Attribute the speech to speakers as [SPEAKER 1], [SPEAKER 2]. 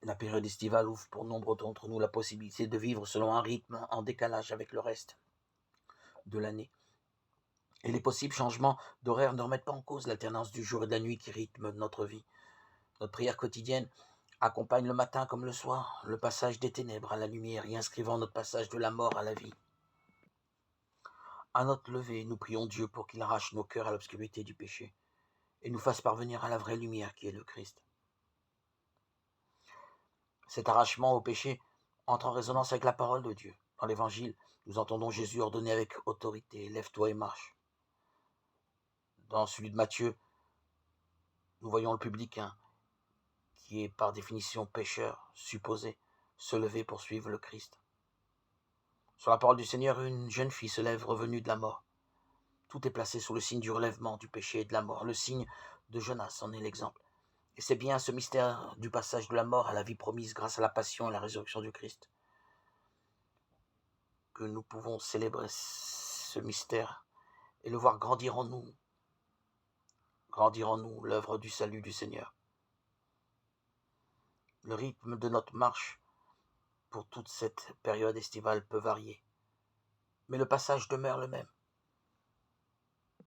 [SPEAKER 1] La période estivale ouvre pour nombre d'entre nous la possibilité de vivre selon un rythme en décalage avec le reste de l'année. Et les possibles changements d'horaire ne remettent pas en cause l'alternance du jour et de la nuit qui rythme notre vie. Notre prière quotidienne accompagne le matin comme le soir le passage des ténèbres à la lumière et inscrivant notre passage de la mort à la vie. À notre lever, nous prions Dieu pour qu'il arrache nos cœurs à l'obscurité du péché et nous fasse parvenir à la vraie lumière qui est le Christ. Cet arrachement au péché entre en résonance avec la parole de Dieu. Dans l'Évangile, nous entendons Jésus ordonner avec autorité « Lève-toi et marche ». Dans celui de Matthieu, nous voyons le publicain, qui est par définition pécheur, supposé, se lever pour suivre le Christ. Sur la parole du Seigneur, une jeune fille se lève revenue de la mort. Tout est placé sous le signe du relèvement du péché et de la mort. Le signe de Jonas en est l'exemple. Et c'est bien ce mystère du passage de la mort à la vie promise grâce à la passion et la résurrection du Christ que nous pouvons célébrer ce mystère et le voir grandir en nous l'œuvre du salut du Seigneur. Le rythme de notre marche pour toute cette période estivale peut varier, mais le passage demeure le même.